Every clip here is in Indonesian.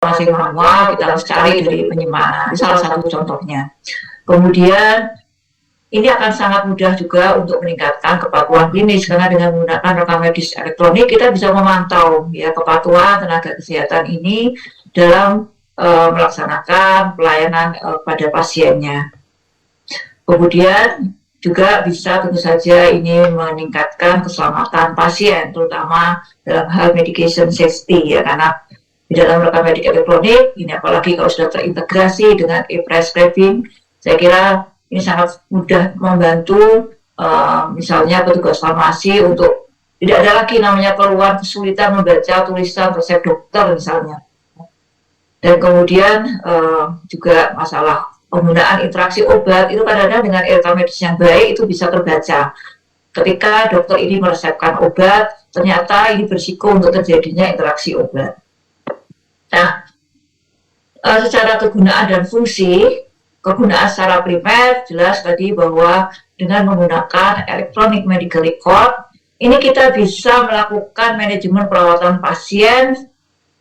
masih manual, kita harus cari dari penyimpanan. Salah satu contohnya. Kemudian ini akan sangat mudah juga untuk meningkatkan kepatuhan klinis karena dengan menggunakan rekam medis elektronik kita bisa memantau ya kepatuhan tenaga kesehatan ini dalam melaksanakan pelayanan pada pasiennya. Kemudian juga bisa tentu saja ini meningkatkan keselamatan pasien, terutama dalam hal medication safety ya, karena di dalam rekam medik elektronik ini apalagi kalau sudah terintegrasi dengan e-prescribing, saya kira ini sangat mudah membantu misalnya petugas farmasi untuk tidak ada lagi namanya keluhan kesulitan membaca tulisan resep dokter misalnya. Dan kemudian juga masalah penggunaan interaksi obat itu kadang-kadang dengan rekam medis yang baik itu bisa terbaca. Ketika dokter ini meresepkan obat, ternyata ini berisiko untuk terjadinya interaksi obat. Nah, secara kegunaan dan fungsi, kegunaan secara primer jelas tadi bahwa dengan menggunakan electronic medical record ini kita bisa melakukan manajemen perawatan pasien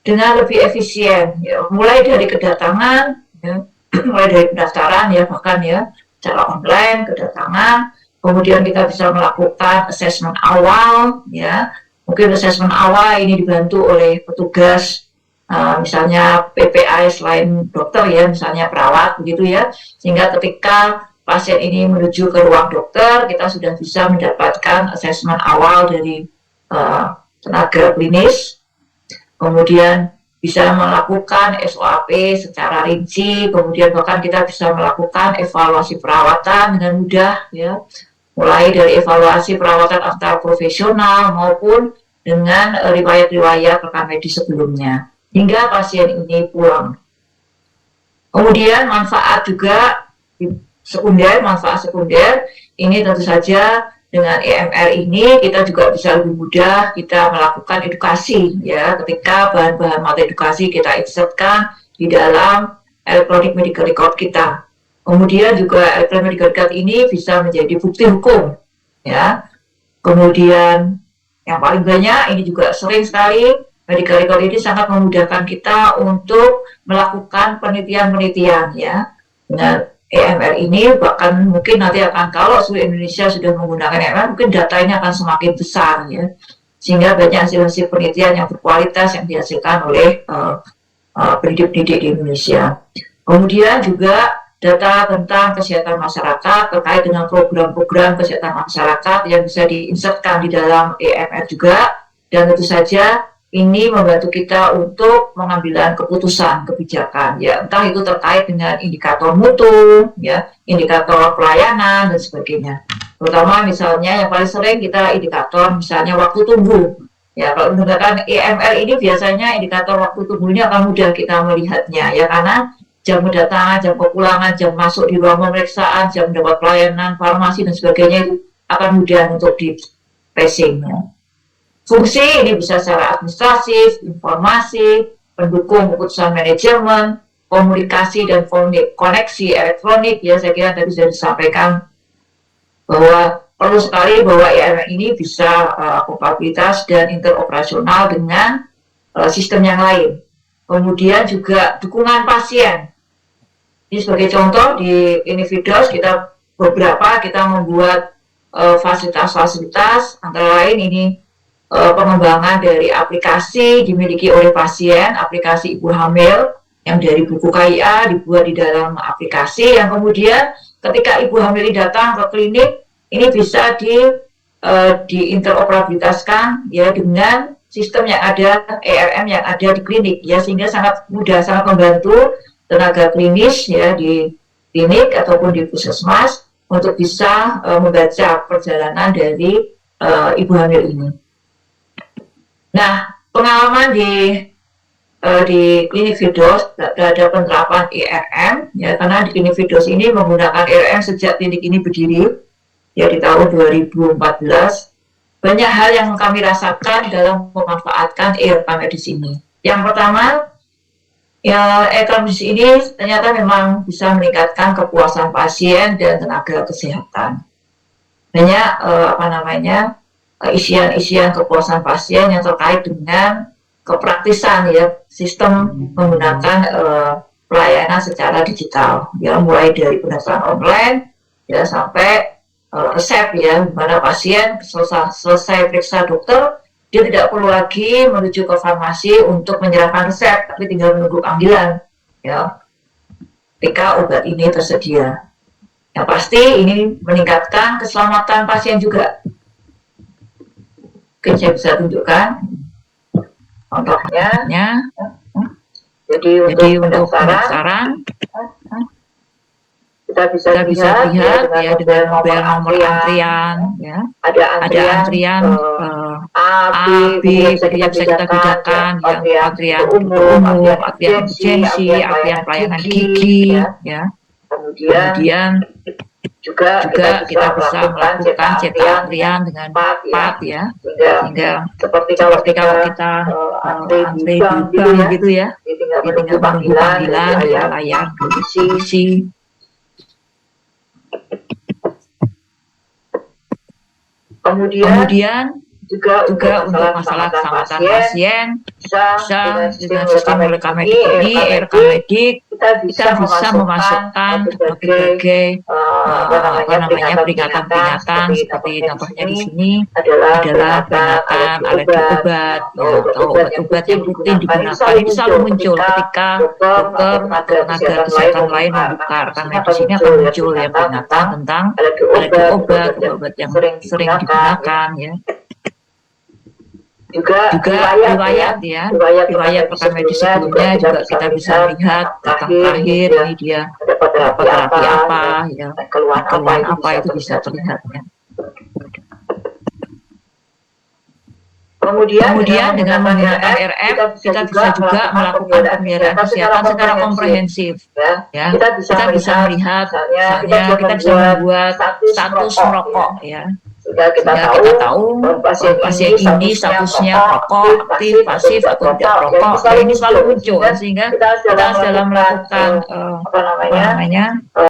dengan lebih efisien ya, mulai dari kedatangan ya, mulai dari pendaftaran ya bahkan ya secara online kedatangan, kemudian kita bisa melakukan assessment awal ya, mungkin assessment awal ini dibantu oleh petugas misalnya PPI selain dokter ya, misalnya perawat begitu ya, sehingga ketika pasien ini menuju ke ruang dokter, kita sudah bisa mendapatkan asesmen awal dari tenaga klinis, kemudian bisa melakukan SOAP secara rinci, kemudian bahkan kita bisa melakukan evaluasi perawatan dengan mudah ya, mulai dari evaluasi perawatan antar profesional maupun dengan riwayat-riwayat rekam medis sebelumnya hingga pasien ini pulang. Kemudian manfaat juga manfaat sekunder ini tentu saja dengan EMR ini kita juga bisa lebih mudah kita melakukan edukasi ya, ketika bahan-bahan materi edukasi kita insertkan di dalam electronic medical record kita. Kemudian juga electronic medical record ini bisa menjadi bukti hukum ya. Kemudian yang paling banyak ini juga sering sekali medical record ini sangat memudahkan kita untuk melakukan penelitian-penelitian ya. Dengan EMR ini bahkan mungkin nanti akan kalau seluruh Indonesia sudah menggunakan EMR mungkin data ini akan semakin besar ya. Sehingga banyak hasil-hasil penelitian yang berkualitas yang dihasilkan oleh pendidik-pendidik di Indonesia. Kemudian juga data tentang kesehatan masyarakat terkait dengan program-program kesehatan masyarakat yang bisa diinsertkan di dalam EMR juga, dan tentu saja ini membantu kita untuk pengambilan keputusan kebijakan ya, entah itu terkait dengan indikator mutu ya, indikator pelayanan dan sebagainya. Terutama misalnya yang paling sering kita indikator misalnya waktu tunggu ya, kalau menggunakan EMR ini biasanya indikator waktu tunggunya akan mudah kita melihatnya ya, karena jam kedatangan, jam kepulangan, jam masuk di ruang pemeriksaan, jam mendapat pelayanan farmasi dan sebagainya itu akan mudah untuk di tracing ya. Fungsi ini bisa secara administratif, informasi, pendukung keputusan manajemen, komunikasi dan koneksi elektronik ya, saya kira tadi sudah disampaikan bahwa perlu sekali bahwa EMR ini bisa kompatibilitas dan interoperasional dengan sistem yang lain. Kemudian juga dukungan pasien. Ini sebagai contoh di Inividos kita membuat fasilitas-fasilitas, antara lain ini pengembangan dari aplikasi dimiliki oleh pasien, aplikasi ibu hamil yang dari buku KIA dibuat di dalam aplikasi yang kemudian ketika ibu hamil ini datang ke klinik ini bisa diinteroperabilitaskan ya dengan sistem yang ada, ERM yang ada di klinik ya, sehingga sangat mudah, sangat membantu tenaga klinis ya di klinik ataupun di puskesmas untuk bisa membaca perjalanan dari ibu hamil ini. Nah, pengalaman di klinik Vidos terhadap penerapan ERM ya, karena di klinik Vidos ini menggunakan ERM sejak klinik ini berdiri ya di tahun 2014. Banyak hal yang kami rasakan dalam memanfaatkan e-rekam medis ini. Yang pertama, ya e-rekam medis ini ternyata memang bisa meningkatkan kepuasan pasien dan tenaga kesehatan. Banyak isian-isian kepuasan pasien yang terkait dengan kepraktisan ya sistem menggunakan pelayanan secara digital ya, mulai dari pendaftaran online ya sampai resep ya, di mana pasien selesai periksa dokter, dia tidak perlu lagi menuju ke farmasi untuk menyerahkan resep, tapi tinggal menunggu panggilan ya ketika obat ini tersedia. Yang pasti ini meningkatkan keselamatan pasien juga. Oke, saya bisa tunjukkan contohnya. Jadi untuk pendaftaran kita bisa lihat ya dengan nomor antrian ya. Ada antrian A, B, jadi bisa kita bedakan ya, antrian umum, antrian urgensi, antrian pelayanan gigi ya. Kemudian juga kita bisa melakukan cetak antrian dengan cepat ya, sehingga seperti kalau kita antri di bank gitu ya, tinggal menunggu panggilan ya, layar isi. Kemudian juga untuk masalah keselamatan pasien bisa dengan sistem Recamedik ini, Recamedik kita bisa memasukkan berbagai peringatan seperti contohnya di sini adalah peringatan alergi obat ya, atau obat-obat yang rutin digunakan. Ini selalu muncul ketika dokter atau tenaga kesehatan lain membuka rekam medis, ini akan muncul ya peringatan tentang alergi obat yang sering digunakan ya. Juga riwayat rekam medis sebelumnya juga kita bisa melihat tentang terakhir ini dia dapat terapi apa ya, keluhan apa itu bisa terlihat ya. Kemudian dengan menggunakan RF kita bisa juga melakukan pemeliharaan kesehatan secara komprehensif ya. Kita bisa melihat misalnya kita bisa membuat status merokok ya. Sehingga kita tahu pasien ini statusnya perokok, aktif, pasif atau tidak perokok. Ini selalu muncul sehingga kita dalam melakukan